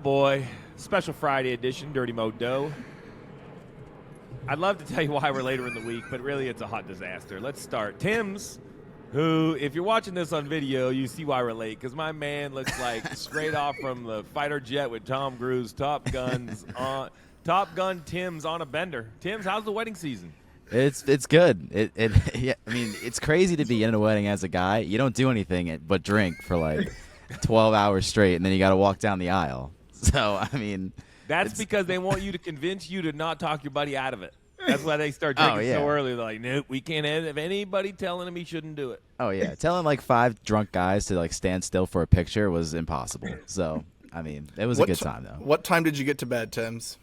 boy. Special Friday edition, Dirty Mo Doe. I'd love to tell you why we're later in the week, but really it's a hot disaster. Let's start. Timms, who, if you're watching this on video, you see why we're late, because my man looks like straight off from the fighter jet with Tom Cruise, Top Gun Timms on a bender. Timms, how's the wedding season? It's good. Yeah, I mean, it's crazy to be in a wedding as a guy. You don't do anything but drink for like 12 hours straight, and then you got to walk down the aisle. So, I mean, that's because they want you to convince you to not talk your buddy out of it. That's why they start drinking so early. They're like, nope, we can't have anybody telling him he shouldn't do it. Oh, yeah. Telling like 5 drunk guys to like stand still for a picture was impossible. So, I mean, it was a good time, though. What time did you get to bed, Timms?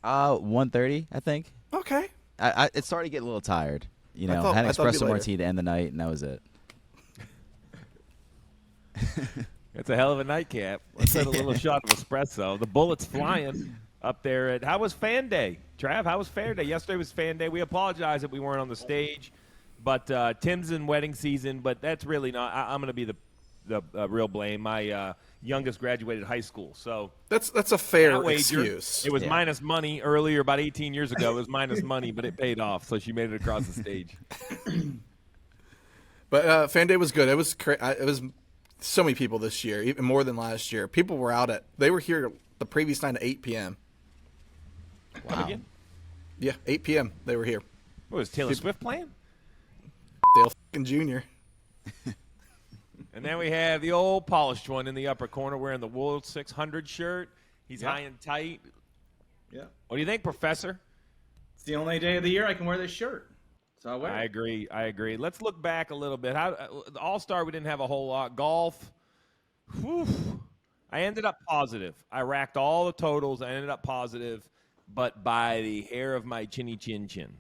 1:30, I think. Okay. It started to get a little tired. You know, had an espresso martini to end the night, and that was it. It's a hell of a nightcap. Let's hit a little shot of espresso. The bullets flying up there. How was fan day? Trav, how was fan day? Yesterday was fan day. We apologize that we weren't on the stage. But Tim's in wedding season, but that's really not. I'm going to be the real blame. My youngest graduated high school. So that's a fair excuse. It was minus money earlier, about 18 years ago. It was minus money, but it paid off. So she made it across the stage. But fan day was good. It was so many people this year, even more than last year. People were out they were here the previous night at 8 p.m. Wow. Again? Yeah, 8 p.m. they were here. What was Taylor Swift playing? Dale fucking Jr. And then we have the old polished one in the upper corner wearing the World 600 shirt. He's high and tight. Yeah. What do you think, Professor? It's the only day of the year I can wear this shirt. So I wear it. I agree. Let's look back a little bit. The All-Star, we didn't have a whole lot. Golf, whew, I ended up positive. I racked all the totals. I ended up positive, but by the hair of my chinny chin chin.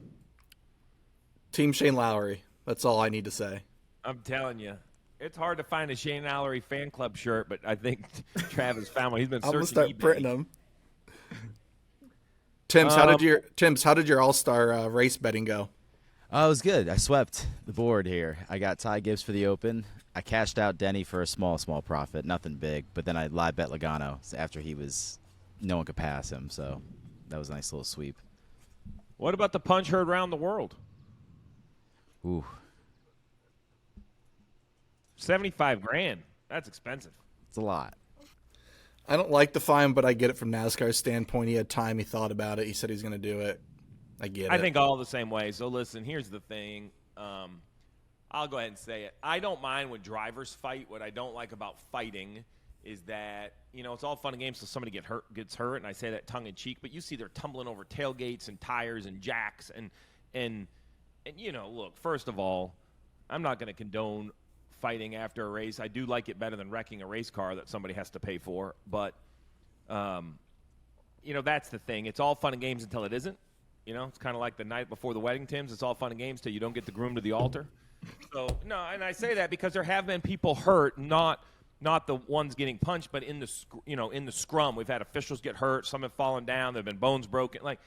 Team Shane Lowry. That's all I need to say. I'm telling you. It's hard to find a Shane Lowry fan club shirt, but I think Travis found one. He's been searching I'm gonna start eBay. printing them. Timms, how did your All-Star race betting go? It was good. I swept the board here. I got Ty Gibbs for the Open. I cashed out Denny for a small profit, nothing big. But then I live bet Logano after no one could pass him. So that was a nice little sweep. What about the punch heard around the world? Ooh. 75 grand. That's expensive. It's a lot. I don't like the fine, but I get it from NASCAR's standpoint. He had time. He thought about it. He said he's going to do it. I get it. I think all the same way. So, listen, here's the thing. I'll go ahead and say it. I don't mind when drivers fight. What I don't like about fighting is that, it's all fun and games until somebody gets hurt, and I say that tongue-in-cheek, but you see they're tumbling over tailgates and tires and jacks. And look, first of all, I'm not going to condone fighting after a race. I do like it better than wrecking a race car that somebody has to pay for. But, that's the thing. It's all fun and games until it isn't. It's kind of like the night before the wedding, Tim's. It's all fun and games till you don't get the groom to the altar. So, no, and I say that because there have been people hurt, not the ones getting punched, but in the scrum. We've had officials get hurt. Some have fallen down. There have been bones broken. Like,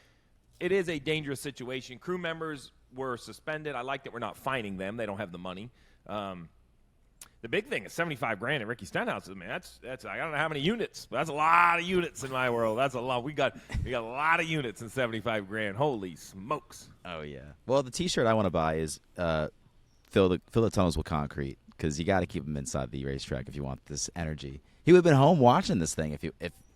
it is a dangerous situation. Crew members were suspended. I like that we're not fining them. They don't have the money. The big thing is 75 grand at Ricky Stenhouse's. Man, that's I don't know how many units, but that's a lot of units in my world. That's a lot. We got a lot of units in 75 grand. Holy smokes! Oh yeah. Well, the T-shirt I want to buy is fill the tunnels with concrete, because you got to keep them inside the racetrack if you want this energy. He would have been home watching this thing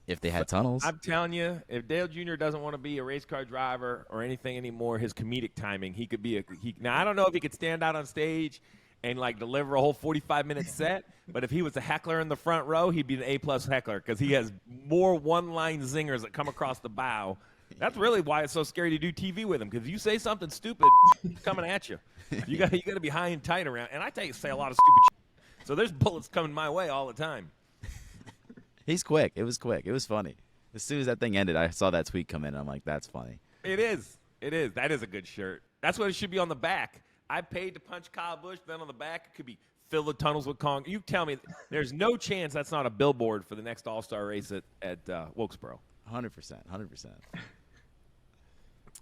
if they had tunnels. I'm telling you, if Dale Jr. doesn't want to be a race car driver or anything anymore, his comedic timing, he could be Now I don't know if he could stand out on stage and deliver a whole 45-minute set. But if he was a heckler in the front row, he'd be an A+ heckler, because he has more one-line zingers that come across the bow. That's really why it's so scary to do TV with him, because if you say something stupid, it's coming at you. You got to be high and tight around. And I say a lot of stupid shit. So there's bullets coming my way all the time. He's quick. It was quick. It was funny. As soon as that thing ended, I saw that tweet come in, and I'm like, that's funny. It is. That is a good shirt. That's what it should be on the back. I paid to punch Kyle Busch. Then on the back, it could be fill the tunnels with concrete. You tell me there's no chance that's not a billboard for the next All-Star race at Wilkesboro. 100%.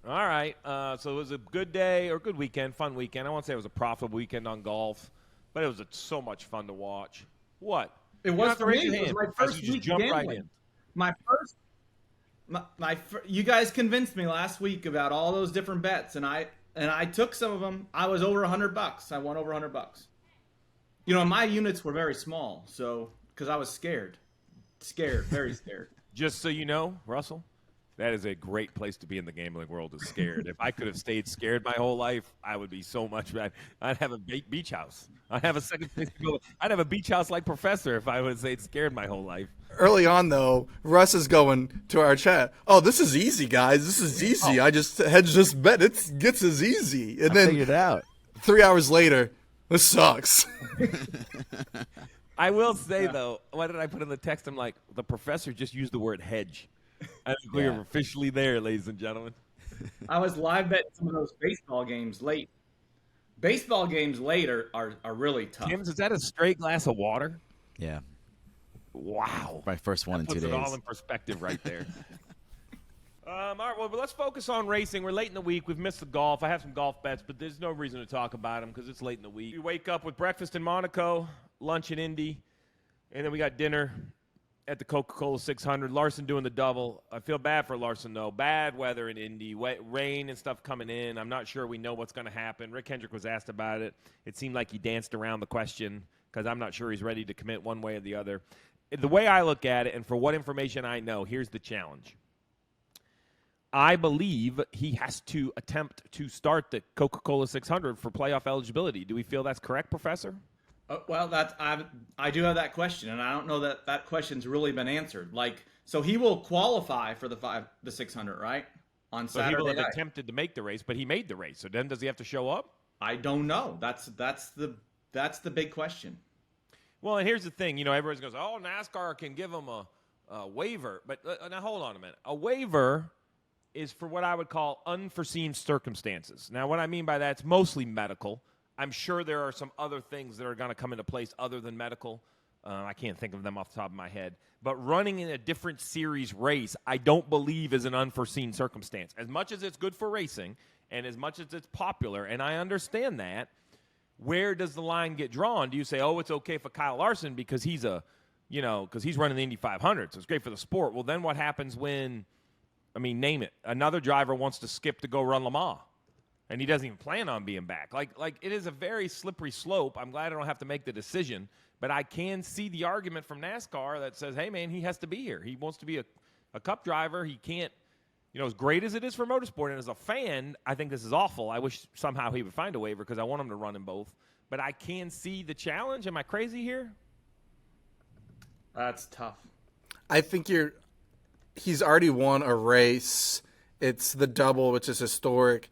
All right. So it was a good day or good weekend, fun weekend. I won't say it was a profitable weekend on golf, but it was so much fun to watch. What? It was for me. It was my first week gambling. My first, you guys convinced me last week about all those different bets, and I took some of them. I was over $100. I won over $100. My units were very small, so because I was scared, very scared. Just so you know, Russell, that is a great place to be in the gambling world, is scared. If I could have stayed scared my whole life, I would be so much better. I'd have a beach house. I'd have a second place to go. I'd have a beach house like Professor if I would have stayed scared my whole life. Early on, though, Russ is going to our chat. Oh, this is easy, guys. This is easy. I just hedged this bet. It gets as easy. And then figured it out. 3 hours later, this sucks. I will say, though, what did I put in the text? I'm like, the Professor just used the word hedge. I think we are officially there, ladies and gentlemen. I was live betting some of those baseball games late. Baseball games late are really tough. Timms, is that a straight glass of water? Yeah. Wow. My first one in 2 days. Puts it all in perspective right there. All right, well, but let's focus on racing. We're late in the week. We've missed the golf. I have some golf bets, but there's no reason to talk about them because it's late in the week. We wake up with breakfast in Monaco, lunch in Indy, and then we got dinner at the Coca-Cola 600. Larson doing the double. I feel bad for Larson, though. Bad weather in Indy, rain and stuff coming in. I'm not sure we know what's going to happen. Rick Hendrick was asked about it. It seemed like he danced around the question because I'm not sure he's ready to commit one way or the other. The way I look at it, and for what information I know, here's the challenge. I believe he has to attempt to start the Coca-Cola 600 for playoff eligibility. Do we feel that's correct, Professor? Well, I do have that question, and I don't know that question's really been answered. So he will qualify for the 600, right? On Saturday. He will have attempted to make the race, but he made the race. So then, does he have to show up? I don't know. That's the big question. Well, and here's the thing. Everybody goes, "Oh, NASCAR can give him a waiver," but now hold on a minute. A waiver is for what I would call unforeseen circumstances. Now, what I mean by that, it's mostly medical. I'm sure there are some other things that are going to come into place other than medical. I can't think of them off the top of my head. But running in a different series race, I don't believe is an unforeseen circumstance. As much as it's good for racing and as much as it's popular, and I understand that, where does the line get drawn? Do you say, oh, it's okay for Kyle Larson because he's because he's running the Indy 500, so it's great for the sport. Well, then what happens when, name it, another driver wants to skip to go run Le Mans? And he doesn't even plan on being back. Like it is a very slippery slope. I'm glad I don't have to make the decision. But I can see the argument from NASCAR that says, hey, man, he has to be here. He wants to be a cup driver. He can't, as great as it is for motorsport, and as a fan, I think this is awful. I wish somehow he would find a waiver because I want him to run in both. But I can see the challenge. Am I crazy here? That's tough. I think he's already won a race. It's the double, which is historic.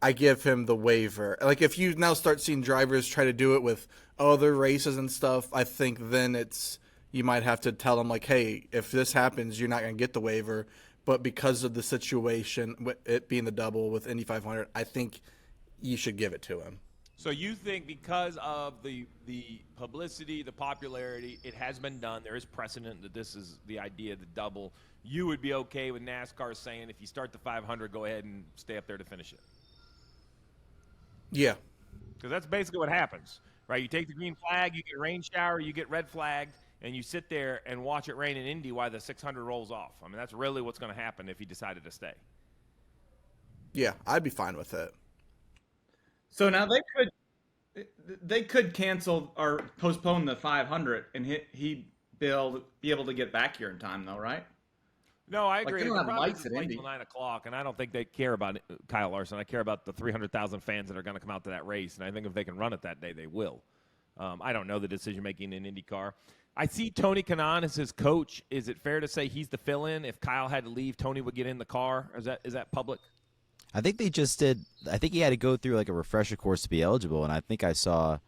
I give him the waiver. Like, if you now start seeing drivers try to do it with other races and stuff, I think then you might have to tell them, like, hey, if this happens, you're not going to get the waiver. But because of the situation, it being the double with Indy 500, I think you should give it to him. So you think because of the publicity, the popularity, it has been done, there is precedent that this is the idea of the double, you would be okay with NASCAR saying if you start the 500, go ahead and stay up there to finish it? Yeah. Because that's basically what happens, right? You take the green flag, you get rain shower, you get red flagged, and you sit there and watch it rain in Indy while the 600 rolls off. That's really what's going to happen if he decided to stay. Yeah, I'd be fine with it. So now they could cancel or postpone the 500, and he'd be able to get back here in time, though, right? No, I agree. They don't have lights at Indy Indy. Till 9 o'clock, and I don't think they care about Kyle Larson. I care about the 300,000 fans that are going to come out to that race, and I think if they can run it that day, they will. I don't know the decision-making in IndyCar. I see Tony Kanaan as his coach. Is it fair to say he's the fill-in? If Kyle had to leave, Tony would get in the car? Is that public? I think they just did. I think he had to go through like a refresher course to be eligible, and I think I saw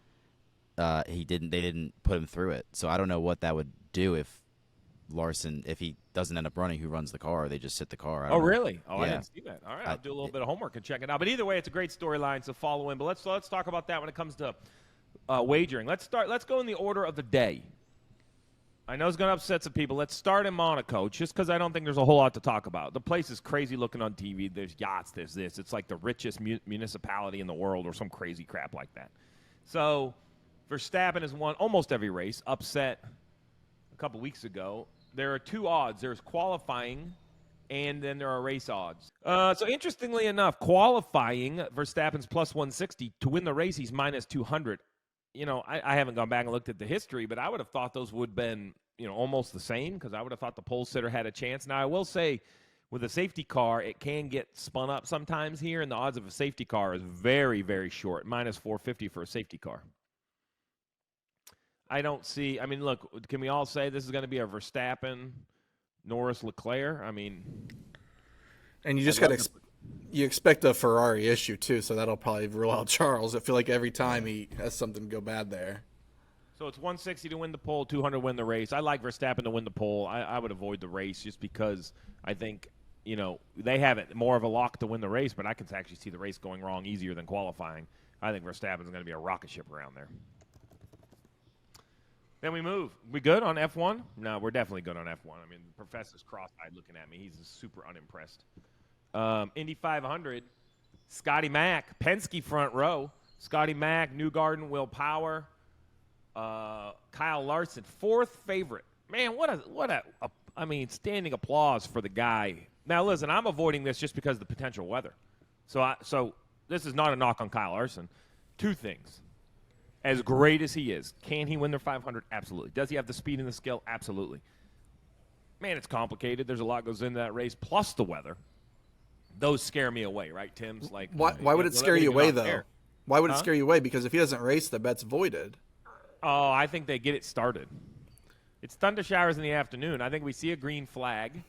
they didn't put him through it. So I don't know what that would do if he doesn't end up running, who runs the car? They just sit the car. Oh, really? Oh, yeah. I didn't see that. All right, I'll do a little bit of homework and check it out. But either way, it's a great storyline, so follow in. But let's talk about that when it comes to wagering. Let's go in the order of the day. I know it's going to upset some people. Let's start in Monaco, just because I don't think there's a whole lot to talk about. The place is crazy looking on TV. There's yachts, there's this. It's like the richest municipality in the world or some crazy crap like that. So Verstappen has won almost every race, upset a couple weeks ago. there are two odds. There's qualifying, and then there are race odds. So interestingly enough, qualifying, Verstappen's plus 160. To win the race, he's minus 200. I haven't gone back and looked at the history, but I would have thought those would have been, almost the same, because I would have thought the pole sitter had a chance. Now, I will say, with a safety car, it can get spun up sometimes here, and the odds of a safety car is very, very short, minus 450 for a safety car. I don't see. I mean, look, can we all say this is going to be a Verstappen, Norris, Leclerc? I mean, and you just got to you expect a Ferrari issue too, so that'll probably rule out Charles. I feel like every time he has something go bad there. So it's 160 to win the pole, 200 to win the race. I like Verstappen to win the pole. I would avoid the race just because I think they have it more of a lock to win the race, but I can actually see the race going wrong easier than qualifying. I think Verstappen's going to be a rocket ship around there. Then we move. We good on F1? No, we're definitely good on F1. I mean, the professor's cross-eyed looking at me. He's super unimpressed. Indy 500, Scotty Mack, Penske front row. Scotty Mack, Newgarden, Will Power, Kyle Larson, fourth favorite. Man, what a standing applause for the guy. Now, listen, I'm avoiding this just because of the potential weather. So this is not a knock on Kyle Larson. Two things. As great as he is, can he win the 500? Absolutely. Does he have the speed and the skill? Absolutely. Man, it's complicated. There's a lot goes into that race, plus the weather. Those scare me away, right, Tim's? Like, why would it scare you away, though? Why would it scare you away? Because if he doesn't race, the bet's voided. Oh, I think they get it started. It's thunder showers in the afternoon. I think we see a green flag,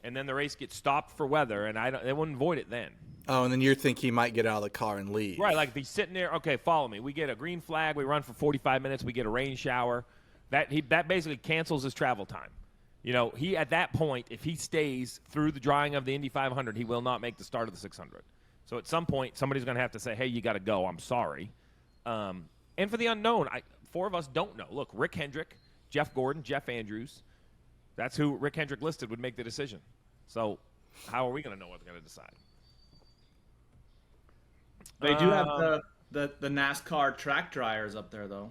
and then the race gets stopped for weather, and they wouldn't void it then. Oh, and then you think he might get out of the car and leave. Right, like if he's sitting there, okay, follow me. We get a green flag, we run for 45 minutes, we get a rain shower. That basically cancels his travel time. He at that point, if he stays through the drawing of the Indy 500, he will not make the start of the 600. So at some point, somebody's going to have to say, hey, you got to go. I'm sorry. And for the unknown, four of us don't know. Look, Rick Hendrick, Jeff Gordon, Jeff Andrews. That's who Rick Hendrick listed would make the decision. So how are we going to know what they're going to decide? They do have the NASCAR track dryers up there, though.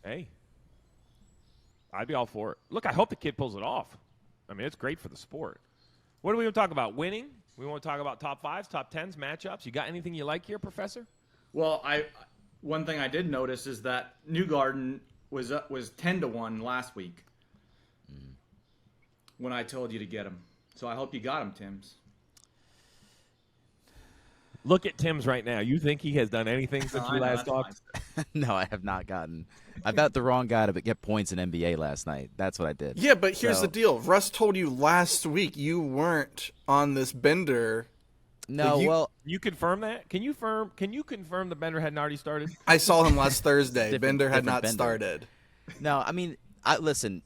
Hey, I'd be all for it. Look, I hope the kid pulls it off. I mean, it's great for the sport. What do we want to talk about? Winning? We want to talk about top fives, top tens, matchups. You got anything you like here, Professor? Well, one thing I did notice is that Newgarden was 10-1 last week when I told you to get him. So I hope you got him, Timms. Look at Tim's right now. You think he has done anything since we last talked? No, I have not gotten. I bet the wrong guy to get points in NBA last night. That's what I did. Yeah, but here's the deal. Russ told you last week you weren't on this bender. No, you confirm that? Can you confirm the bender hadn't already started? I saw him last Thursday. Bender had not started. No, I mean, listen.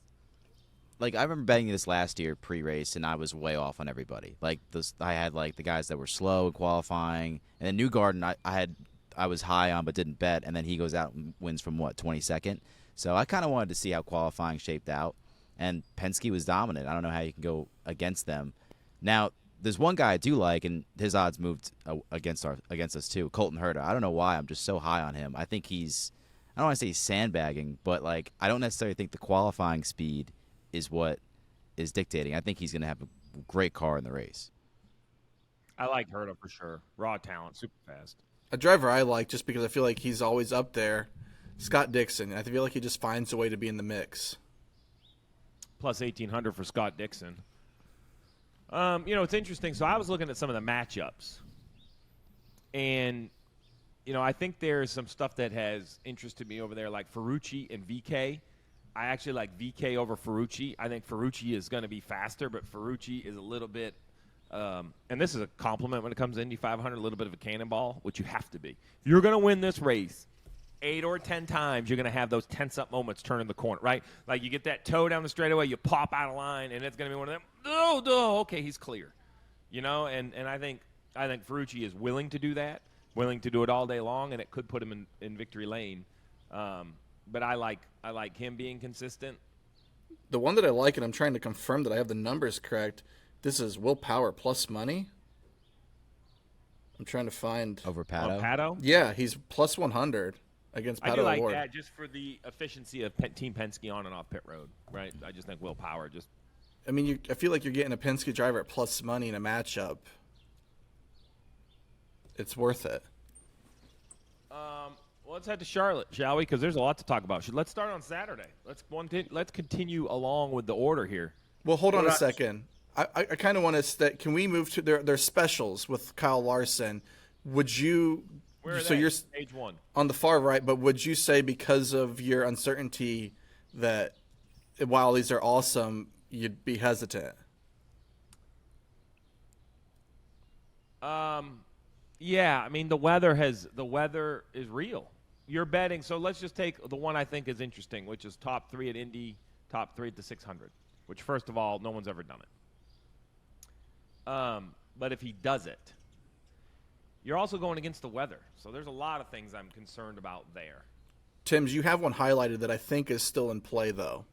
Like, I remember betting this last year pre-race, and I was way off on everybody. Like, I had the guys that were slow in qualifying, and then Newgarden I was high on but didn't bet, and then he goes out and wins from 22nd. So I kind of wanted to see how qualifying shaped out, and Penske was dominant. I don't know how you can go against them. Now, there's one guy I do like, and his odds moved against us too, Colton Herta. I don't know why I'm just so high on him. I think I don't want to say he's sandbagging, but I don't necessarily think the qualifying speed is what is dictating. I think he's going to have a great car in the race. I like Herta for sure. Raw talent, super fast. A driver I like just because I feel like he's always up there, Scott Dixon. I feel like he just finds a way to be in the mix. Plus 1,800 for Scott Dixon. It's interesting. So I was looking at some of the matchups. And, I think there's some stuff that has interested me over there, like Ferrucci and VK. I actually like VK over Ferrucci. I think Ferrucci is going to be faster, but Ferrucci is a little bit and this is a compliment when it comes to Indy 500, a little bit of a cannonball, which you have to be. If you're going to win this race 8 or 10 times, you're going to have those tense-up moments turning the corner, right? Like you get that toe down the straightaway, you pop out of line, and it's going to be one of them, no, okay, he's clear. And I think Ferrucci is willing to do that, willing to do it all day long, and it could put him in victory lane. But I like him being consistent. The one that I like, and I'm trying to confirm that I have the numbers correct, this is Will Power plus money. I'm trying to find over Pato. Pato? Yeah, he's plus 100. against I Pato do like O'Ward. that just for the efficiency of Team Penske on and off pit road, right? I just think Will Power just. I mean, I feel like you're getting a Penske driver at plus money in a matchup. It's worth it. Well, let's head to Charlotte, shall we? Because there's a lot to talk about. Let's start on Saturday. Let's continue along with the order here. Well, hold on a second. I kind of want to. Can we move to their specials with Kyle Larson? Would you? Where are so they? you're Page 1 on the far right, but would you say because of your uncertainty that while these are awesome, you'd be hesitant? Yeah, I mean the weather is real. You're betting, so let's just take the one I think is interesting, which is top 3 at Indy, top 3 at the 600. Which, first of all, no one's ever done it. But if he does it, you're also going against the weather. So there's a lot of things I'm concerned about there. Timms, you have one highlighted that I think is still in play, though.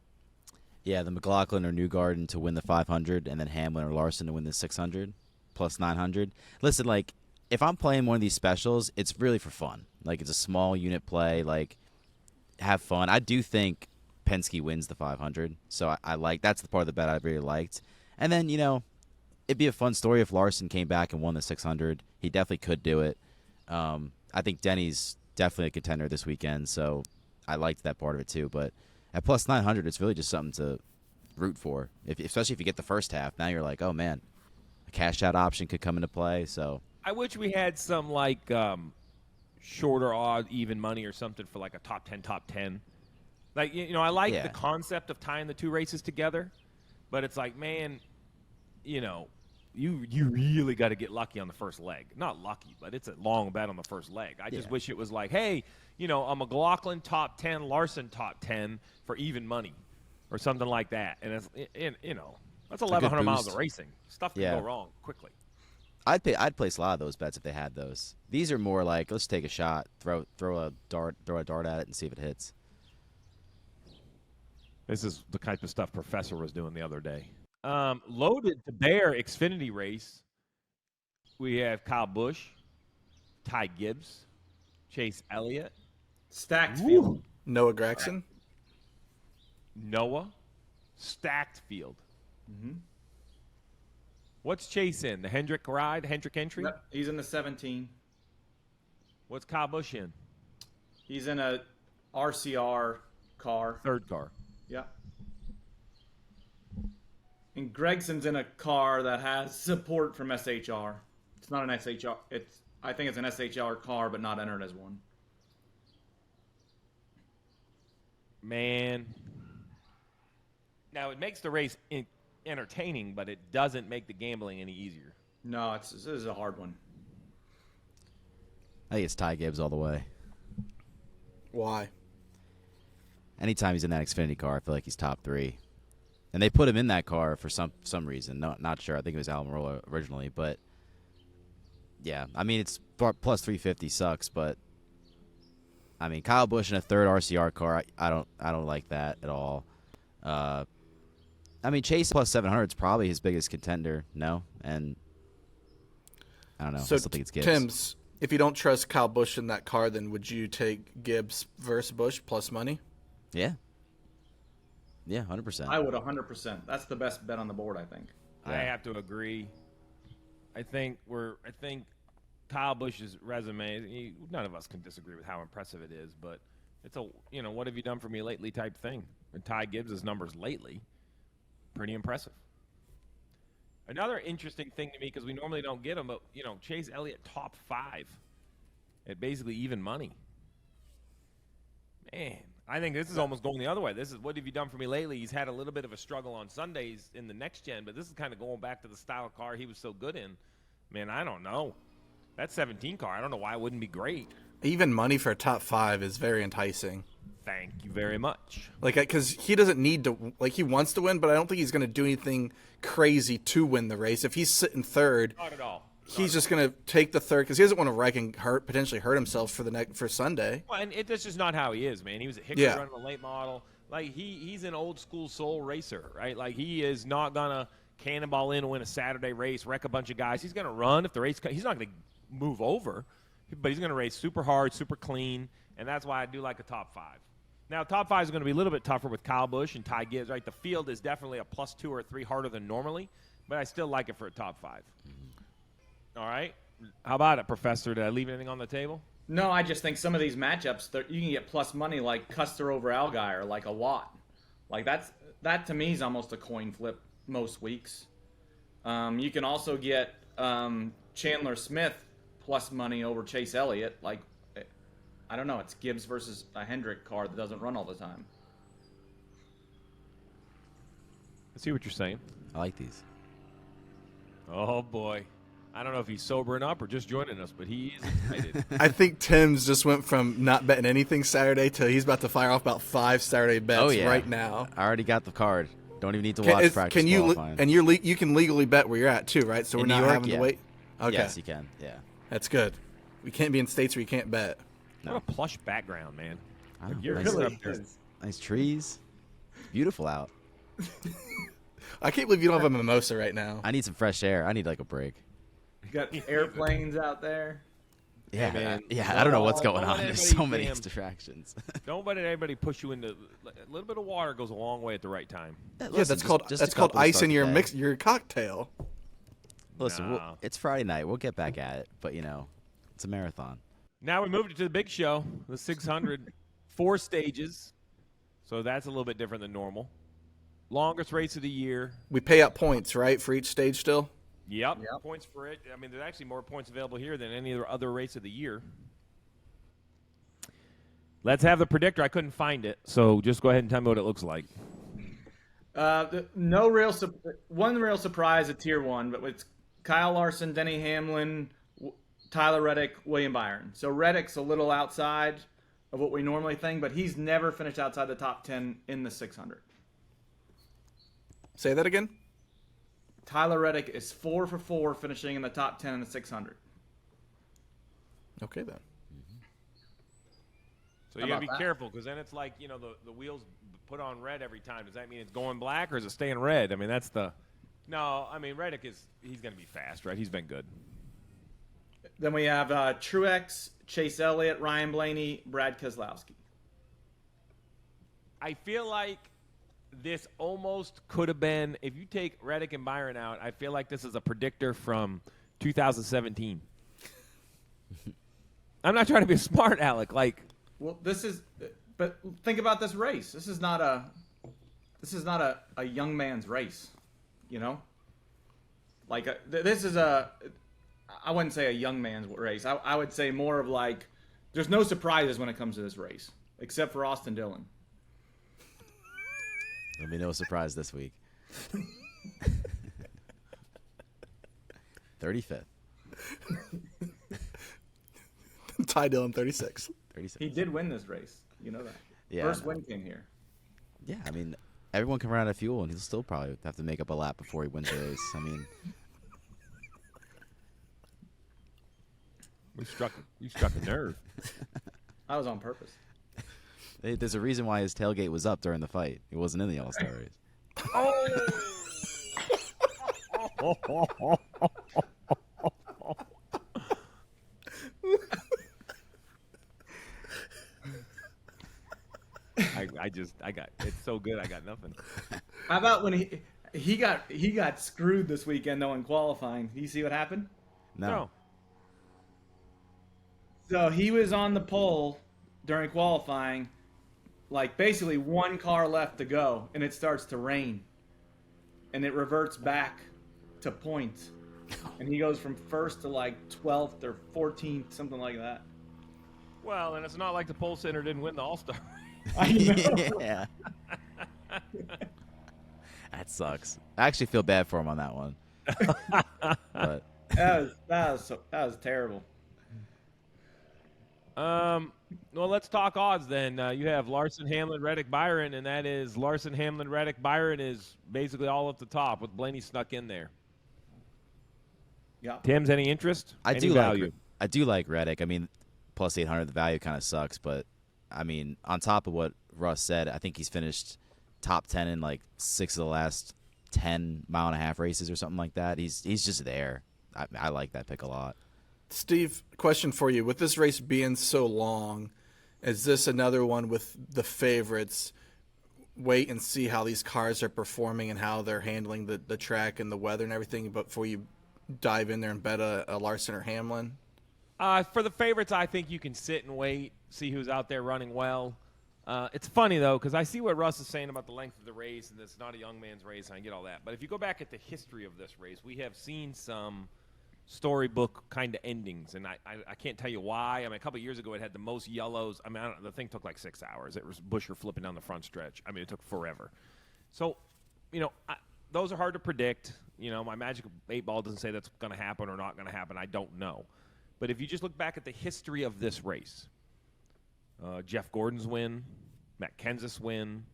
Yeah, the McLaughlin or Newgarden to win the 500, and then Hamlin or Larson to win the 600, plus 900. Listen, like, if I'm playing one of these specials, it's really for fun. Like, it's a small unit play. Like, have fun. I do think Penske wins the 500, so I like that's the part of the bet I really liked. And then, it'd be a fun story if Larson came back and won the 600. He definitely could do it. I think Denny's definitely a contender this weekend, so I liked that part of it too. But at plus 900, it's really just something to root for, especially if you get the first half. Now you're like, oh, man, a cash-out option could come into play. So I wish we had some, like, shorter odd even money or something for, like, a top 10. Like, I like the concept of tying the two races together, but it's like, man, you really got to get lucky on the first leg. Not lucky, but it's a long bet on the first leg. I just wish it was like, hey, a McLaughlin top 10, Larson top 10 for even money or something like that. And it's, that's 1,100 miles of racing. Stuff can go wrong quickly. I'd place a lot of those bets if they had those. These are more like, let's take a shot, throw a dart at it and see if it hits. This is the type of stuff Professor was doing the other day. Loaded to bear Xfinity race. We have Kyle Busch, Ty Gibbs, Chase Elliott, Stacked field. Noah Gragson. Noah, stacked field. Mm-hmm. What's Chase in? The Hendrick entry? Yep, he's in the 17. What's Kyle Busch in? He's in a RCR car. Third car. Yeah. And Gregson's in a car that has support from SHR. It's not an SHR. I think it's an SHR car, but not entered as one. Man. Now, it makes the race entertaining, but it doesn't make the gambling any easier. No, this is a hard one. I think it's Ty Gibbs all the way. Why? Anytime he's in that Xfinity car, I feel like he's top 3. And they put him in that car for some reason. Not sure. I think it was Almirola originally, but yeah. I mean, it's plus 350 sucks, but I mean, Kyle Busch in a third RCR car, I don't like that at all. I mean, Chase plus 700 is probably his biggest contender. No, and I don't know. So I still think it's Gibbs. Timms, if you don't trust Kyle Busch in that car, then would you take Gibbs versus Busch plus money? Yeah. Yeah, 100%. I would 100%. That's the best bet on the board, I think. I have to agree. I think Kyle Busch's resume, none of us can disagree with how impressive it is, but it's a, what have you done for me lately type thing. And Ty Gibbs' numbers lately, pretty impressive. Another interesting thing to me, because we normally don't get them, but, Chase Elliott top 5 at basically even money. Man, I think this is almost going the other way. This is what have you done for me lately? He's had a little bit of a struggle on Sundays in the next gen, but this is kind of going back to the style of car he was so good in. Man, I don't know. That 17 car, I don't know why it wouldn't be great. Even money for a top 5 is very enticing. Thank you very much. Like, because he doesn't need to, like, he wants to win, but I don't think he's going to do anything crazy to win the race. If he's sitting third, Not at all. he's just going to take the third because he doesn't want to wreck and potentially hurt himself for Sunday. Well, and that's just not how he is, man. He was a Hickory running a late model. Like, he's an old school soul racer, right? Like, he is not going to cannonball in and win a Saturday race, wreck a bunch of guys. He's going to run if the race – he's not going to move over. but he's going to race super hard, super clean, and that's why I do like a top 5. Now, top 5 is going to be a little bit tougher with Kyle Busch and Ty Gibbs, right? The field is definitely a +2 or 3 harder than normally, but I still like it for a top 5. All right? How about it, Professor? Did I leave anything on the table? No, I just think some of these matchups, you can get plus money like Custer over Allgaier, like a lot. Like that to me is almost a coin flip most weeks. You can also get Chandler Smith plus money over Chase Elliott. Like, I don't know, it's Gibbs versus a Hendrick car that doesn't run all the time. I see what you're saying. I like these. Oh, boy. I don't know if he's sobering up or just joining us, but he is excited. I think Tim's just went from not betting anything Saturday to he's about to fire off about 5 Saturday bets right now. I already got the card. Don't even need to watch practice can you qualifying. and you can legally bet where you're at too, right? So we're In not New York, having to wait. Okay, Yes, you can. Yeah. that's good. We can't be in states where you can't bet. No. What a plush background, man. I know. You're nice, really up there. nice trees. Beautiful out. I can't believe you don't have a mimosa right now. I need some fresh air. I need like a break. You got airplanes out there. Yeah, man. I don't know what's going Don't let on. There's anybody so many damn- distractions. Don't let anybody push you into a little bit of water goes a long way at the right time. Yeah, that's called ice in your your cocktail. Listen, No. it's Friday night. We'll get back at it, but it's a marathon. Now we moved it to the big show, the 600, 4 stages. So that's a little bit different than normal. Longest race of the year. We pay out points, right, for each stage still. Yep. Points for it. I mean, there's actually more points available here than any other race of the year. Let's have the predictor. I couldn't find it, so just go ahead and tell me what it looks like. One real surprise at Tier 1, but it's Kyle Larson, Denny Hamlin, Tyler Reddick, William Byron. So Reddick's a little outside of what we normally think, but he's never finished outside the top 10 in the 600. Say that again. Tyler Reddick is 4 for 4 finishing in the top 10 in the 600. Okay then. So How you got to about be that? careful because then it's like, the wheels put on red every time. Does that mean it's going black or is it staying red? I mean, that's the – no, I mean, Reddick he's going to be fast, right? He's been good. Then we have Truex, Chase Elliott, Ryan Blaney, Brad Keselowski. I feel like this almost could have been – if you take Reddick and Byron out, I feel like this is a predictor from 2017. I'm not trying to be smart, Alec. Like – Well, but think about this race. This is not a young man's race, Like this is I wouldn't say a young man's race. I would say more of like, there's no surprises when it comes to this race, except for Austin Dillon. There'll be no surprise this week. 35th. Ty Dillon 36. 36. He did win this race. You know that. Yeah, First I know. win came here. Yeah, I mean, everyone can run out of fuel, and he'll still probably have to make up a lap before he wins the race. I mean, you struck a nerve. I was on purpose. there's a reason why his tailgate was up during the fight. He wasn't in the All-Star race. It's so good. I got nothing. How about when he got screwed this weekend though in qualifying? Do you see what happened? No. So he was on the pole during qualifying, like basically one car left to go, and it starts to rain. And it reverts back to points. And he goes from first to like 12th or 14th, something like that. Well, and it's not like the Pole Center didn't win the All-Star. I know. Yeah. That sucks. I actually feel bad for him on that one. But That was terrible. Well, let's talk odds then. You have Larson, Hamlin, Reddick, Byron, and that is Larson, Hamlin, Reddick, Byron is basically all at the top with Blaney snuck in there. Yeah. Tim's, any interest? I Any do value? like Reddick. I mean, plus 800, the value kind of sucks, but I mean, on top of what Russ said, I think he's finished top 10 in like 6 of the last 10 mile-and-a-half races or something like that. He's just there. I like that pick a lot. Steve, question for you. With this race being so long, is this another one with the favorites? Wait and see how these cars are performing and how they're handling the track and the weather and everything before you dive in there and bet a Larson or Hamlin? For the favorites, I think you can sit and wait, see who's out there running well. It's funny, though, because I see what Russ is saying about the length of the race, and it's not a young man's race, and I get all that. But if you go back at the history of this race, we have seen some storybook kind of endings, and I can't tell you why. I mean, a couple of years ago, it had the most yellows. I mean, the thing took like 6 hours. It was Busher flipping down the front stretch. I mean, it took forever. So, those are hard to predict. My magic 8-ball doesn't say that's going to happen or not going to happen. I don't know. But if you just look back at the history of this race, Jeff Gordon's win, Matt Kenseth's win,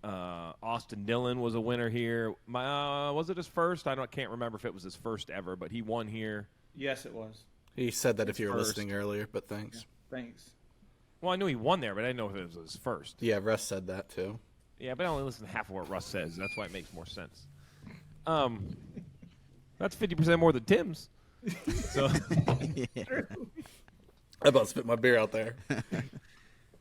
Austin Dillon was a winner here. Was it his first? I can't remember if it was his first ever, but he won here. Yes, it was. He said that if you were first. listening earlier, but thanks. Yeah, thanks. Well, I knew he won there, but I didn't know if it was his first. Yeah, Russ said that too. Yeah, but I only listen to half of what Russ says. That's why it makes more sense. That's 50% more than Tim's. So I about spit my beer out there.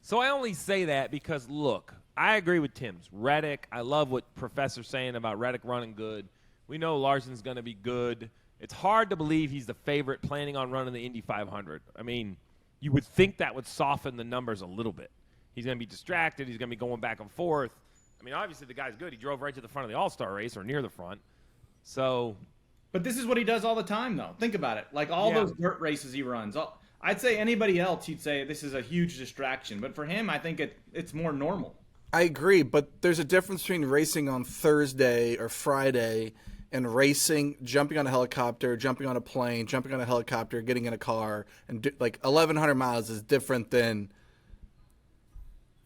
So I only say that because, look, I agree with Tim's. Reddick, I love what Professor's saying about Reddick running good. We know Larson's going to be good. It's hard to believe he's the favorite planning on running the Indy 500. I mean, you would think that would soften the numbers a little bit. He's going to be distracted. He's going to be going back and forth. I mean, obviously the guy's good. He drove right to the front of the All-Star race or near the front. So, but this is what he does all the time, though. Think about it. Like all those dirt races he runs. I'd say anybody else, you'd say this is a huge distraction. But for him, I think it's more normal. I agree, but there's a difference between racing on Thursday or Friday and racing, jumping on a helicopter, jumping on a plane, jumping on a helicopter, getting in a car, and like 1,100 miles is different than,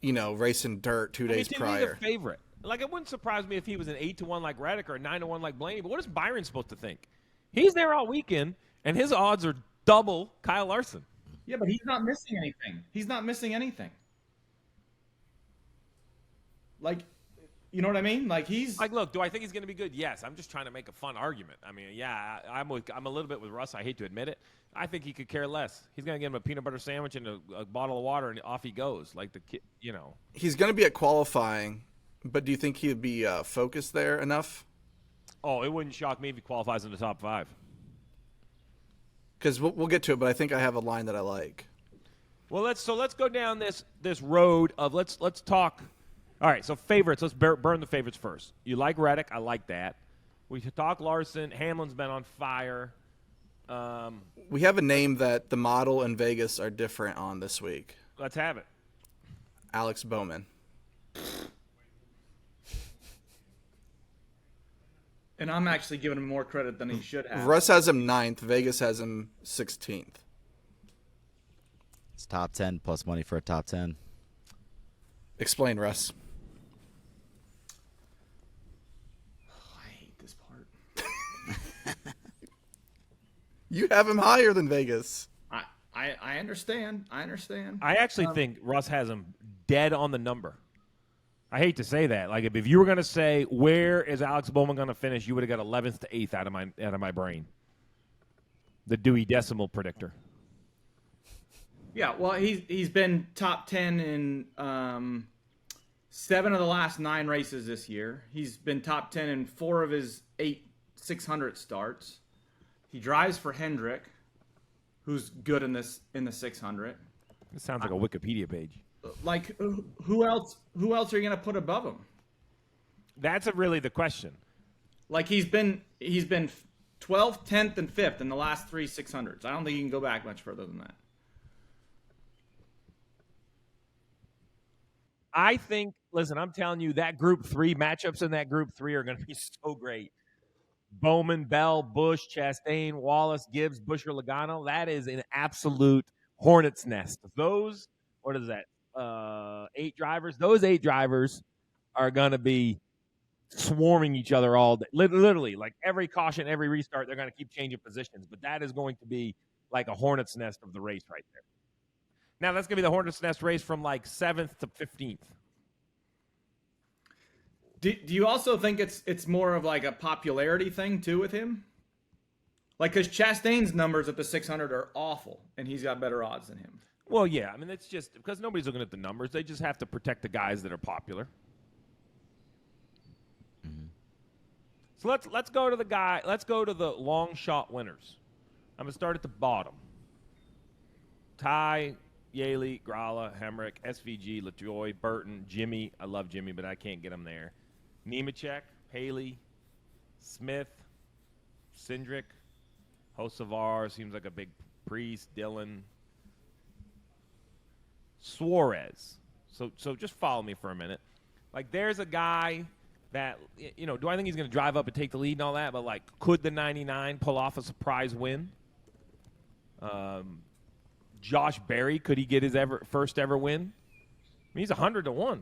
racing dirt 2 days prior. He's a favorite. Like, it wouldn't surprise me if he was an 8-1 like Reddick or a 9-1 like Blaney. But what is Byron supposed to think? He's there all weekend, and his odds are double Kyle Larson. Yeah, but he's not missing anything. He's not missing anything. Like, you know what I mean? Like, he's like, look, do I think he's going to be good? Yes. I'm just trying to make a fun argument. I mean, yeah, I'm a little bit with Russ. I hate to admit it. I think he could care less. He's going to get him a peanut butter sandwich and a bottle of water, and off he goes. Like the kid, He's going to be at qualifying, but do you think he'd be focused there enough? Oh, it wouldn't shock me if he qualifies in the top 5. Because we'll get to it, but I think I have a line that I like. Well, let's go down this road of let's talk. All right, so favorites. Let's burn the favorites first. You like Reddick? I like that. We talk Larson. Hamlin's been on fire. We have a name that the model and Vegas are different on this week. Let's have it. Alex Bowman. And I'm actually giving him more credit than he should have. Russ has him 9th. Vegas has him 16th. It's top 10 plus money for a top 10. Explain, Russ. I hate this part. You have him higher than Vegas. I understand. I understand. I actually think Russ has him dead on the number. I hate to say that. Like, if you were going to say where is Alex Bowman going to finish, you would have got 11th to 8th out of my brain. The Dewey Decimal predictor. Yeah, well, he's been top 10 in 7 of the last 9 races this year. He's been top 10 in 4 of his 8 600 starts. He drives for Hendrick, who's good in the 600. This sounds like a Wikipedia page. Like, who else are you going to put above him? That's really the question. Like, he's been 12th, 10th, and 5th in the last 3 600s. I don't think you can go back much further than that. I think, listen, I'm telling you, that Group 3 matchups in that Group 3 are going to be so great. Bowman, Bell, Busch, Chastain, Wallace, Gibbs, Busher, Logano. That is an absolute hornet's nest. Those, what is that, 8 drivers? Those 8 drivers are going to be swarming each other all day. Literally, like every caution, every restart, they're going to keep changing positions. But that is going to be like a hornet's nest of the race right there. Now, that's going to be the hornet's nest race from like 7th to 15th. Do you also think it's more of like a popularity thing too with him? Like, because Chastain's numbers at the 600 are awful, and he's got better odds than him. Well, yeah. I mean, it's just because nobody's looking at the numbers. They just have to protect the guys that are popular. So let's go to the guy. Let's go to the long shot winners. I'm gonna start at the bottom. Ty, Yaley, Gralla, Hemrick, SVG, LaJoy, Burton, Jimmy. I love Jimmy, but I can't get him there. Nemechek, Haley, Smith, Cindric, Hocevar seems like a big priest. Dylan, Suarez. So just follow me for a minute. Like, there's a guy that, do I think he's going to drive up and take the lead and all that? But, like, could the 99 pull off a surprise win? Josh Berry, could he get his first ever win? I mean, he's 100-1.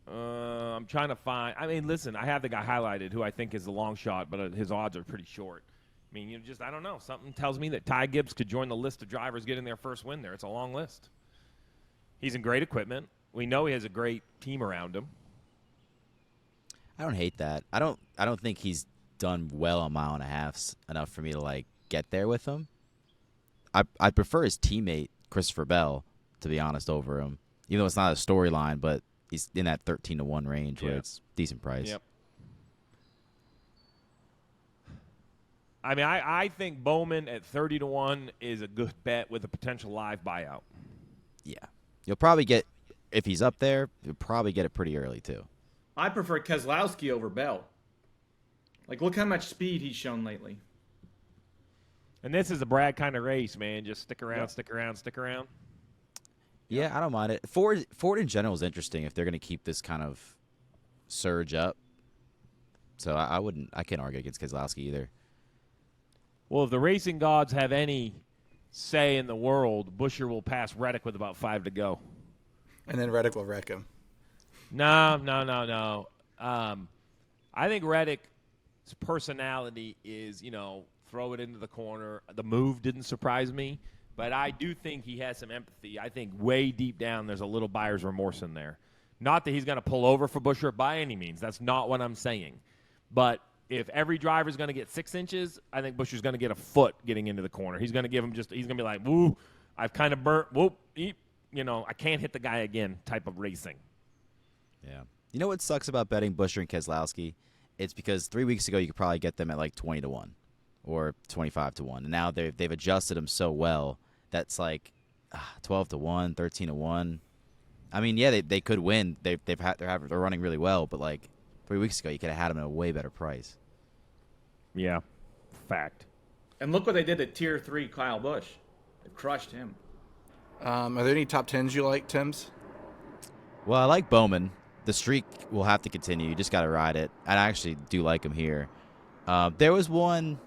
I'm trying to find. I mean, listen, I have the guy highlighted who I think is the long shot, but his odds are pretty short. I mean, I don't know. Something tells me that Ty Gibbs could join the list of drivers getting their first win there. It's a long list. He's in great equipment. We know he has a great team around him. I don't hate that. I don't think he's done well on mile and a halfs enough for me to like get there with him. I prefer his teammate Christopher Bell, to be honest, over him. Even though it's not a storyline, but he's in that 13-1 range where it's decent price. Yep. I mean, I think Bowman at 30-1 is a good bet with a potential live buyout. Yeah, you'll probably get, if he's up there, you'll probably get it pretty early too. I prefer Keselowski over Bell. Like, look how much speed he's shown lately. And this is a Brad kind of race, man. Just stick around, stick around, stick around. Yeah, I don't mind it. Ford in general is interesting if they're going to keep this kind of surge up. So I can't argue against Keselowski either. Well, if the racing gods have any say in the world, Buescher will pass Reddick with about 5 to go. And then Reddick will wreck him. No. I think Reddick's personality is, throw it into the corner. The move didn't surprise me, but I do think he has some empathy. I think way deep down there's a little buyer's remorse in there. Not that he's going to pull over for Buescher by any means. That's not what I'm saying. But if every driver is going to get 6 inches, I think Buescher's going to get a foot getting into the corner. He's going to give him he's going to be like, woo, I've kind of burnt, whoop, eep, I can't hit the guy again type of racing. Yeah. You know what sucks about betting Buescher and Keselowski? It's because 3 weeks ago you could probably get them at like 20-1 or 25-1. And now they've adjusted them so well that's like 12-1, 13-1. I mean, yeah, they could win. They're running really well, but like 3 weeks ago you could have had them at a way better price. Yeah, fact. And look what they did at Tier 3 Kyle Busch. They crushed him. Are there any top 10s you like, Timms? Well, I like Bowman. The streak will have to continue. You just got to ride it. I actually do like him here. There was one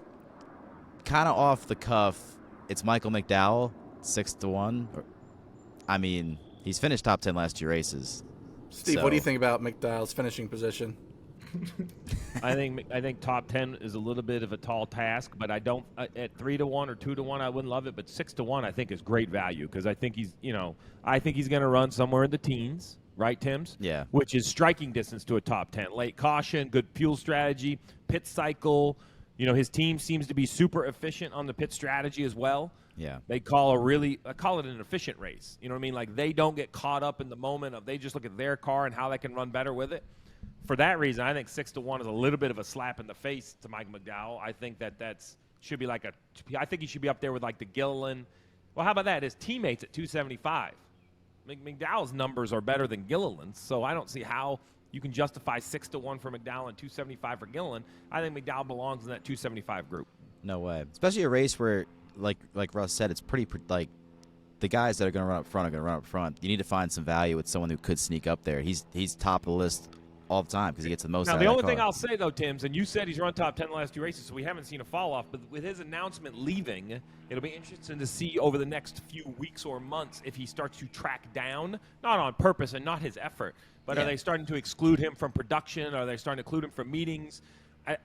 kind of off the cuff. It's Michael McDowell, 6-1. I mean, he's finished top 10 last 2 races. Steve, what do you think about McDowell's finishing position? I think top 10 is a little bit of a tall task, but I don't at 3-1 or 2-1 I wouldn't love it, but 6-1 I think is great value because I think he's going to run somewhere in the teens, right, Timms? Yeah. Which is striking distance to a top 10. Late caution, good fuel strategy, pit cycle. His team seems to be super efficient on the pit strategy as well. Yeah. They call it an efficient race. You know what I mean? Like they don't get caught up in the moment they just look at their car and how they can run better with it. For that reason, I think 6-1 is a little bit of a slap in the face to Mike McDowell. I think should be I think he should be up there with like the Gilliland. Well, how about that? His teammates at 275. McDowell's numbers are better than Gilliland's, so I don't see how you can justify 6-1 for McDowell and 275 for Gilliland. I think McDowell belongs in that 275 group. No way. Especially a race where, like Russ said, it's pretty like the guys that are going to run up front are going to run up front. You need to find some value with someone who could sneak up there. He's top of the list all the time because he gets the most out of the that only car. thing I'll say, though, Timms, and you said he's run top 10 the last 2 races, so we haven't seen a fall-off, but with his announcement leaving, it'll be interesting to see over the next few weeks or months if he starts to track down, not on purpose and not his effort, but are they starting to exclude him from production? Are they starting to exclude him from meetings?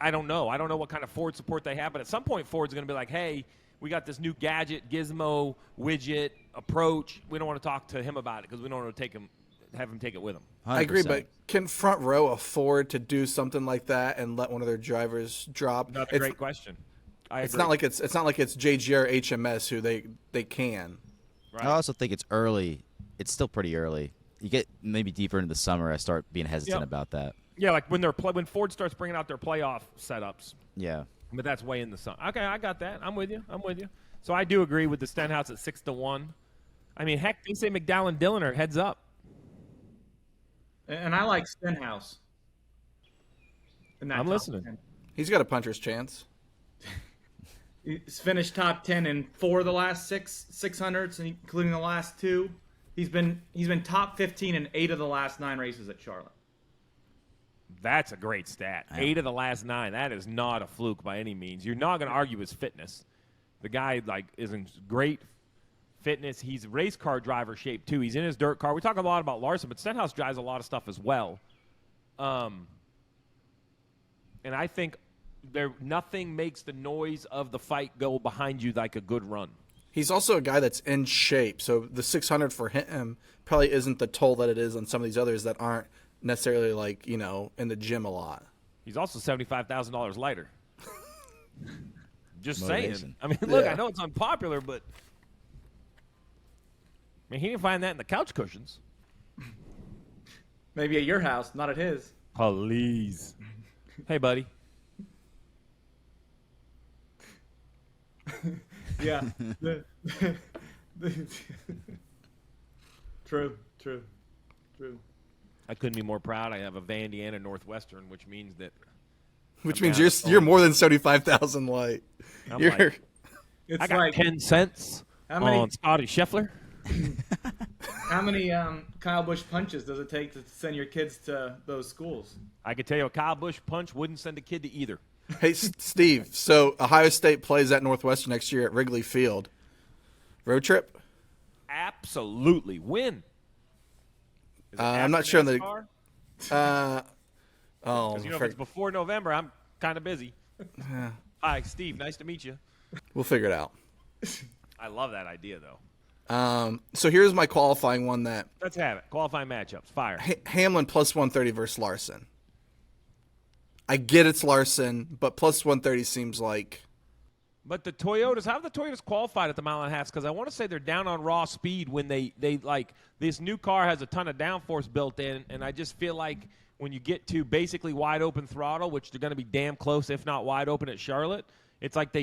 I don't know. I don't know what kind of Ford support they have, but at some point Ford's going to be like, hey, we got this new gadget, gizmo, widget, approach. We don't want to talk to him about it because we don't want to take him have him take it with him. 100%. I agree, but can Front Row afford to do something like that and let one of their drivers drop? That's a great question. It's not like it's JGR HMS who they can. Right. I also think it's early. It's still pretty early. You get maybe deeper into the summer, I start being hesitant about that. Yeah, like when Ford starts bringing out their playoff setups. Yeah. But that's way in the sun. Okay, I got that. I'm with you. So I do agree with the Stenhouse at 6-1. I mean, heck, they say McDowell and Dillon are heads up. And I like Stenhouse. I'm listening. 10. He's got a puncher's chance. He's finished top 10 in 4 of the last 600s, including the last 2. He's been top 15 in 8 of the last 9 races at Charlotte. That's a great stat. 8 of the last 9. That is not a fluke by any means. You're not going to argue his fitness. The guy is in great fitness. He's race car driver shape too. He's in his dirt car. We talk a lot about Larson, but Stenhouse drives a lot of stuff as well. And I think nothing makes the noise of the fight go behind you like a good run. He's also a guy that's in shape, so the 600 for him probably isn't the toll that it is on some of these others that aren't necessarily in the gym a lot. He's also $75,000 lighter. Just Motivation. saying. I mean, look, Yeah. I know it's unpopular, but I mean, he didn't find that in the couch cushions. Maybe at your house, not at his. Please. Hey, buddy. Yeah. True. I couldn't be more proud. I have a Vandy and a Northwestern, which means that Which I'm means down you're more than 75,000 light. I'm You're like, It's I got like 10 cents How many- on Scotty Scheffler. how many Kyle Busch punches does it take to send your kids to those schools? I could tell you a Kyle Busch punch wouldn't send a kid to either. Hey, Steve, so Ohio State plays at Northwestern next year at Wrigley Field. Road trip? Absolutely. Win. Is it I'm not after sure on the- NASCAR? Oh, If it's before November, I'm kind of busy. Hi, Steve. Nice to meet you. we'll figure it out. I love that idea, though. So here's my qualifying one that Let's have it. Qualifying matchups. Fire. Hamlin plus 130 versus Larson. I get it's Larson, but plus 130 seems like But the Toyotas, how have the Toyotas qualified at the mile and a half? Because I want to say they're down on raw speed when they like this new car has a ton of downforce built in, and I just feel like when you get to basically wide open throttle, which they're going to be damn close, if not wide open at Charlotte, it's like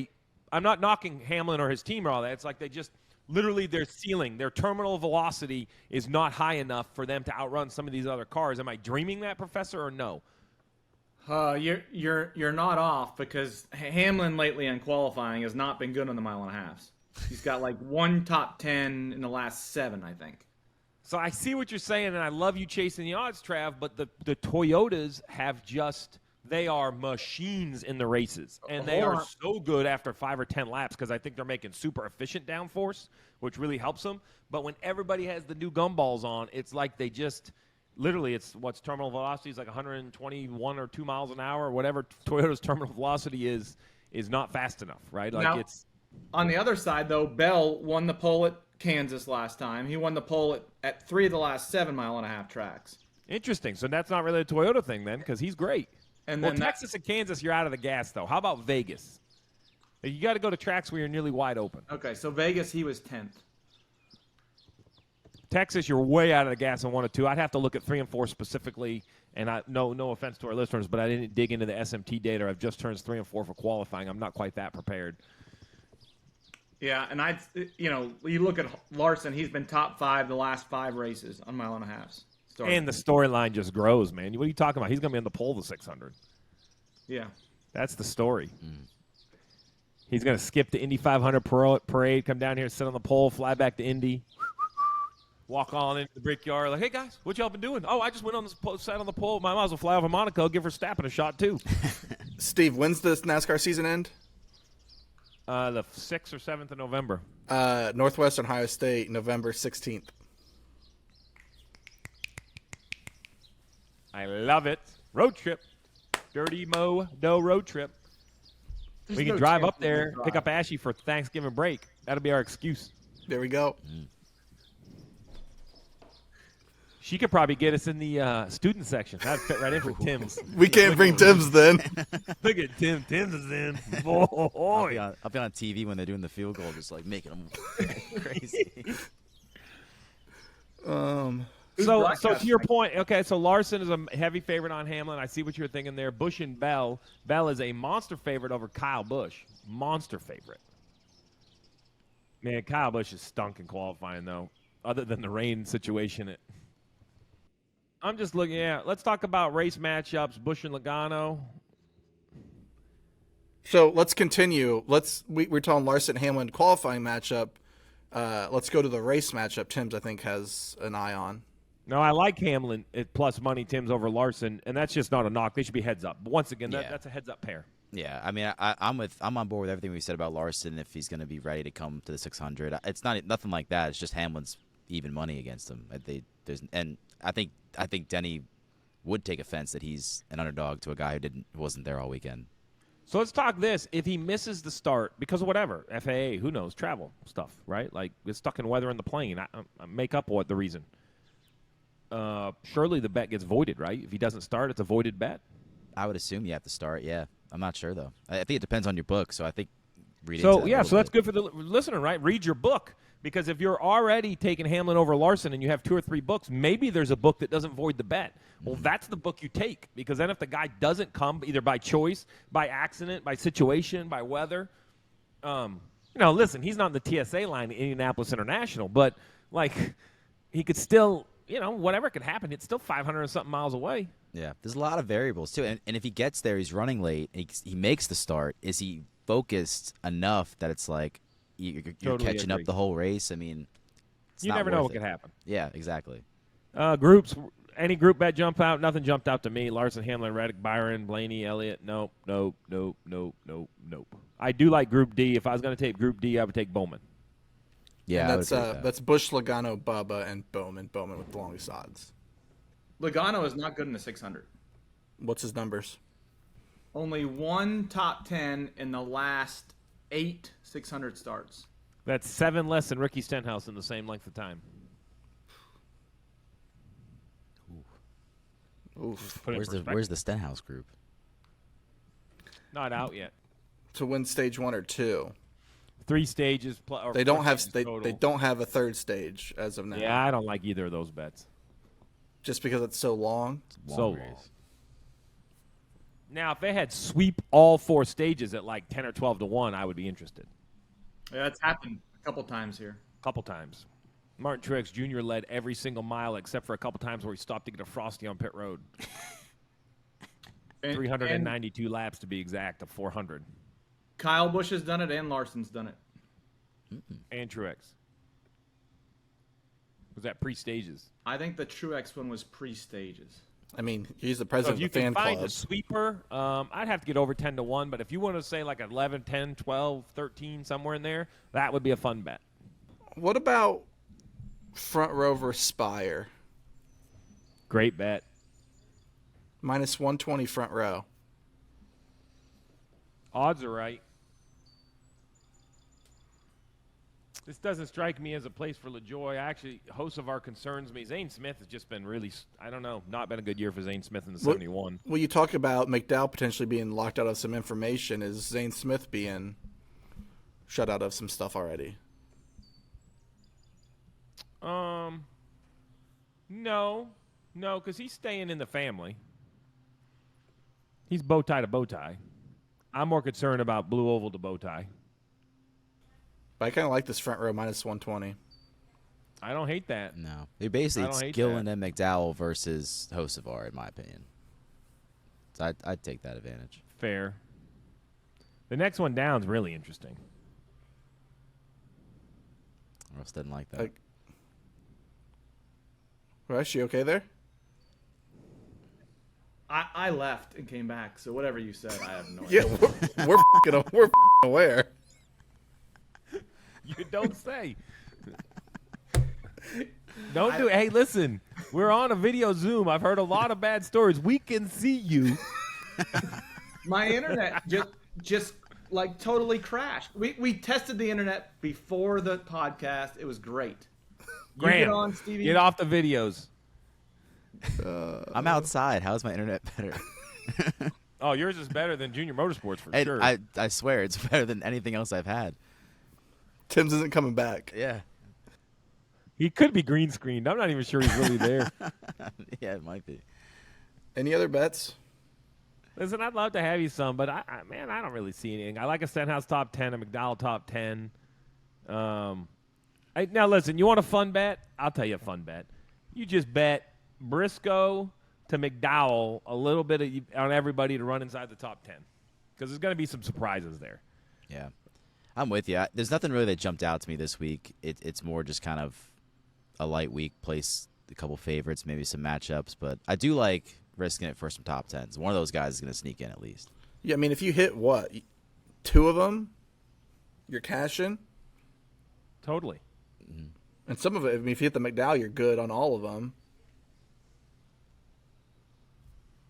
I'm not knocking Hamlin or his team or all that. It's like they just literally their ceiling, their terminal velocity is not high enough for them to outrun some of these other cars. Am I dreaming that, Professor, or no? You're not off because Hamlin lately in qualifying has not been good on the mile and a halves. He's got like one top 10 in the last 7, I think. So I see what you're saying, and I love you chasing the odds, Trav, but the Toyotas have they are machines in the races, and they are so good after 5 or 10 laps because I think they're making super efficient downforce, which really helps them. But when everybody has the new gumballs on, it's like they just literally what's terminal velocity is like 121 or 2 miles an hour or whatever Toyota's terminal velocity is not fast enough, right? Like Now, on the other side, though, Bell won the pole at Kansas last time. He won the pole at 3 of the last 7 mile and a half tracks. Interesting. So that's not really a Toyota thing then because he's great. And Well, then Texas and Kansas, you're out of the gas, though. How about Vegas? You got to go to tracks where you're nearly wide open. Okay, so Vegas, he was 10th. Texas, you're way out of the gas on 1 or 2. I'd have to look at 3 and 4 specifically. And no offense to our listeners, but I didn't dig into the SMT data. I've just turned 3 and 4 for qualifying. I'm not quite that prepared. Yeah, and you look at Larson, he's been top 5 the last 5 races on mile and a halves. And the storyline just grows, man. What are you talking about? He's going to be on the pole the 600. Yeah. That's the story. He's going to skip the Indy 500 parade, come down here, sit on the pole, fly back to Indy, walk on into the brickyard, like, hey, guys, what y'all been doing? Oh, I just went on this sat on the pole. Might as well fly over Monaco, give Verstappen a shot, too. Steve, when's this NASCAR season end? The 6th or 7th of November. Northwestern Ohio State, November 16th. I love it. Road trip. Dirty Mo Doe road trip. We can no drive chance up we can there, drive. pick up Ashy for Thanksgiving break. That'll be our excuse. There we go. She could probably get us in the student section. That'd fit right in for Tim's. We can't bring Tim's then. Look at Tim. Tim's is in. Boy. I'll be on TV when they're doing the field goal, just like making them crazy. So to your point, okay, so Larson is a heavy favorite on Hamlin. I see what you're thinking there. Busch and Bell. Bell is a monster favorite over Kyle Busch. Monster favorite. Man, Kyle Busch is stunk in qualifying, though, other than the rain situation. I'm just looking at. Let's talk about race matchups. Busch and Logano. So let's continue. We're talking Larson Hamlin qualifying matchup. Let's go to the race matchup. Tim's, I think, has an eye on. No, I like Hamlin at plus money. Tim's over Larson, and that's just not a knock. They should be heads up. But once again, that's a heads up pair. Yeah, I mean, I'm on board with everything we said about Larson. If he's going to be ready to come to the 600, it's nothing like that. It's just Hamlin's even money against him. I think Denny would take offense that he's an underdog to a guy who wasn't there all weekend. So let's talk this. If he misses the start because of whatever, FAA, who knows, travel stuff, right? Like it's stuck in weather in the plane. I make up what the reason. Surely the bet gets voided, right? If he doesn't start, it's a voided bet. I would assume you have to start. Yeah, I'm not sure though. I think it depends on your book. So I think reading. So yeah, so that's good for the listener, right? Read your book. Because if you're already taking Hamlin over Larson and you have 2 or 3 books, maybe there's a book that doesn't void the bet. Well, that's the book you take. Because then if the guy doesn't come, either by choice, by accident, by situation, by weather, listen, he's not in the TSA line at Indianapolis International, but, like, he could still, whatever could happen, it's still 500 and something miles away. Yeah, there's a lot of variables, too. And if he gets there, he's running late, he makes the start, is he focused enough that it's like, you're Totally catching agree. up the whole race. I mean, it's You not never know worth what it. could happen. Yeah, exactly. Groups, any group bet jump out? Nothing jumped out to me. Larson, Hamlin, Reddick, Byron, Blaney, Elliott. Nope. I do like Group D. If I was going to take Group D, I would take Bowman. Yeah, And I would agree with that. that's Busch, Logano, Bubba, and Bowman. Bowman with the longest odds. Logano is not good in the 600. What's his numbers? Only one top 10 in the last 8 600 starts. That's 7 less than Ricky Stenhouse in the same length of time. Oof. Put it in Where's perspective. the Stenhouse group? Not out yet. To win stage 1 or 2. 3 stages. Or They 4 don't have stages total. they don't have a third stage as of now. Yeah, I don't like either of those bets. Just because it's so long. So Long long. race. Now, if they had sweep all 4 stages at like 10 or 12 to 1, I would be interested. Yeah, it's happened a couple times here. A couple times. Martin Truex Jr. led every single mile except for a couple times where he stopped to get a Frosty on pit road. And 392 laps to be exact of 400. Kyle Busch has done it, and Larson's done it. And Truex. Was that pre-stages? I think the Truex one was pre-stages. I mean, he's the So president if you of the fan can find club. a sweeper, I'd have to get over 10 to 1. But if you want to say like 11, 10, 12, 13, somewhere in there, that would be a fun bet. What about front row versus Spire? Great bet. Minus 120 front row. Odds are right. This doesn't strike me as a place for LaJoy. Actually, hosts of our concerns me. Zane Smith has just been really, I don't know, not been a good year for Zane Smith in the 71. Well, you talk about McDowell potentially being locked out of some information. Is Zane Smith being shut out of some stuff already? No, because he's staying in the family. He's bow tie to bow tie. I'm more concerned about blue oval to bow tie. But I kind of like this front row minus 120. I don't hate that. No, basically I don't it's hate Gillen and McDowell versus Hocevar, in my opinion. So I'd take that advantage. Fair. The next one down is really interesting. Russ didn't like that. Like, Rush, you okay there? I left and came back, so whatever you said, I have no Yeah, idea. we're aware. You don't say. Don't do it. Hey, listen. We're on a video Zoom. I've heard a lot of bad stories. We can see you. My internet just like totally crashed. We tested the internet before the podcast. It was great. You Graham, get on, Stevie. get off the videos. I'm outside. How is my internet better? Oh, yours is better than Junior Motorsports for And sure. I swear it's better than anything else I've had. Tim's isn't coming back. Yeah. He could be green screened. I'm not even sure he's really there. Yeah, it might be. Any other bets? Listen, I'd love to have you some, but I don't really see anything. I like a Stenhouse top 10, a McDowell top 10. Now, listen, you want a fun bet? I'll tell you a fun bet. You just bet Briscoe to McDowell a little bit on everybody to run inside the top 10 because there's going to be some surprises there. Yeah. I'm with you. There's nothing really that jumped out to me this week. It's more just kind of a light week, place a couple favorites, maybe some matchups, but I do like risking it for some top 10s. One of those guys is going to sneak in at least. Yeah, I mean, if you hit what? 2 of them, you're cashing. Totally. And some of it, I mean, if you hit the McDowell, you're good on all of them.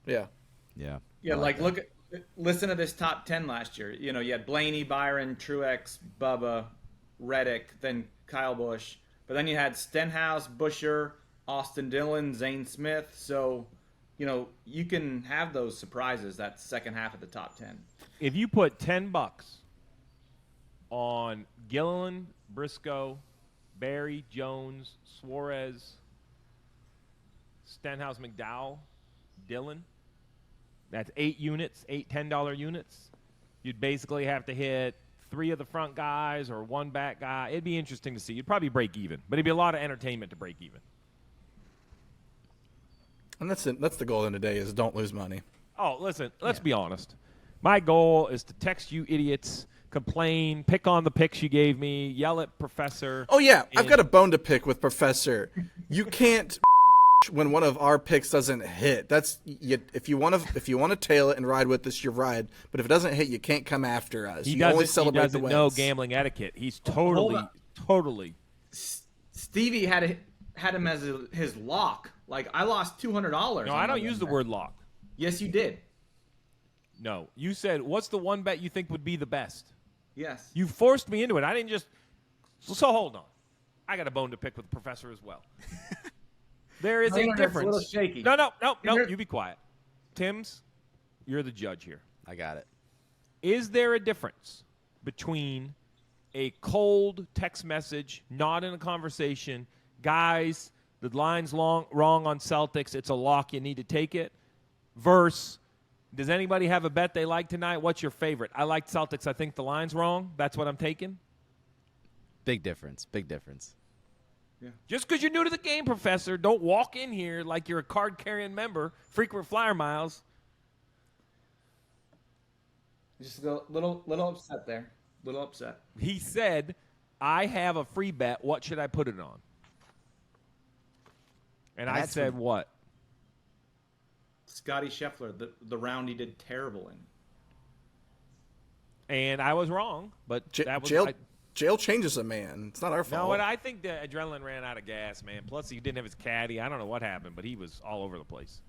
Yeah. Yeah. Yeah, I that. Listen to this top 10 last year. You know, you had Blaney, Byron, Truex, Bubba, Reddick, then Kyle Busch. But then you had Stenhouse, Buescher, Austin Dillon, Zane Smith. So, you know, you can have those surprises that second half of the top 10. If you put $10 on Gilliland, Briscoe, Barry, Jones, Suarez, Stenhouse, McDowell, Dillon, that's 8 units, 8 $10 units. You'd basically have to hit 3 of the front guys or 1 back guy. It'd be interesting to see. You'd probably break even, but it'd be a lot of entertainment to break even. And that's the goal in today is don't lose money. Oh, listen, let's be honest. My goal is to text you idiots, complain, pick on the picks you gave me, yell at Professor. Oh, yeah. I've got a bone to pick with Professor. You can't when one of our picks doesn't hit. That's if you want to tail it and ride with us, you ride. But if it doesn't hit, you can't come after us. He you only doesn't celebrate the wins. know gambling etiquette. He's totally. Stevie had him as his lock. Like, I lost $200. No, I don't use the word lock. Yes, you did. No, you said, what's the one bet you think would be the best? Yes. You forced me into it. I didn't just. So hold on. I got a bone to pick with the Professor as well. There is a It's difference. a little shaky. No. You be quiet. Timms, you're the judge here. I got it. Is there a difference between a cold text message, not in a conversation, guys, the line's wrong on Celtics, it's a lock, you need to take it, versus, does anybody have a bet they like tonight? What's your favorite? I like Celtics. I think the line's wrong. That's what I'm taking. Big difference. Big difference. Yeah. Just because you're new to the game, Professor, don't walk in here like you're a card-carrying member, frequent flyer miles. Just a little upset there. Little upset. He said, I have a free bet. What should I put it on? And I said, what? Scotty Scheffler, the round he did terrible in. And I was wrong, but that was jail changes a man. It's not our fault. No, and I think the adrenaline ran out of gas, man. Plus, he didn't have his caddy. I don't know what happened, but he was all over the place.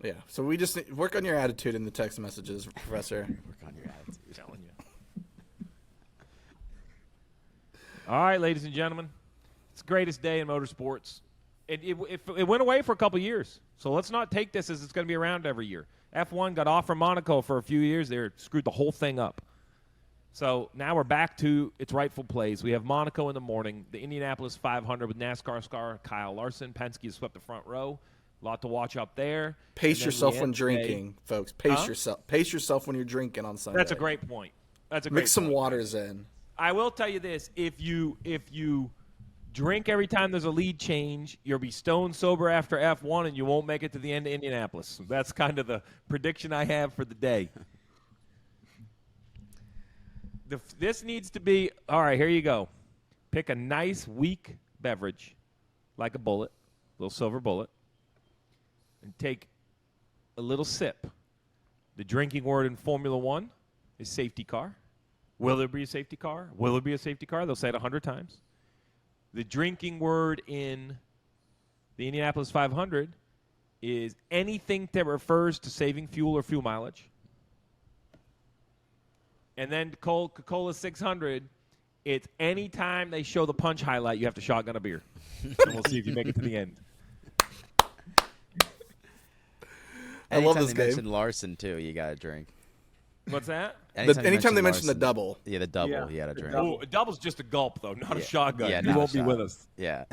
Yeah, so we just work on your attitude in the text messages, Professor. Work on your attitude. I'm telling you. All right, ladies and gentlemen. It's the greatest day in motorsports. It went away for a couple years, so let's not take this as it's going to be around every year. F1 got off from Monaco for a few years. They screwed the whole thing up. So now we're back to its rightful place. We have Monaco in the morning, the Indianapolis 500 with NASCAR star Kyle Larson. Penske has swept the front row. A lot to watch up there. Pace yourself when drinking, folks. Pace yourself. Pace yourself when you're drinking on Sunday. That's a great point. Mix some waters in. I will tell you this: if you drink every time there's a lead change, you'll be stone sober after F1, and you won't make it to the end of Indianapolis. That's kind of the prediction I have for the day. This needs to be all right. Here you go. Pick a nice weak beverage, like a bullet, little silver bullet, and take a little sip. The drinking word in Formula One is safety car. Will there be a safety car? Will there be a safety car? They'll say it 100 times. The drinking word in the Indianapolis 500 is anything that refers to saving fuel or fuel mileage. And then Coca-Cola 600 It's anytime they show the punch highlight, you have to shotgun a beer. And we'll see if you make it to the end. I love Anytime this they game. mention Larson too, you got to drink. What's that? Anytime they mention the Larson- double. Yeah, the double. Yeah, You got to the drink. double. Oh, a double's just a gulp, though, not a shotgun. Yeah, You not a won't be shot. with us. Yeah.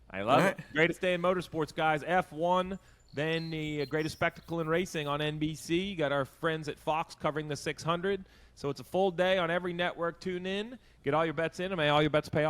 I love All it. right. Greatest day in motorsports, guys. F1, then the greatest spectacle in racing on NBC. You got our friends at Fox covering the 600. So it's a full day on every network. Tune in. Get all your bets in, and may all your bets pay off.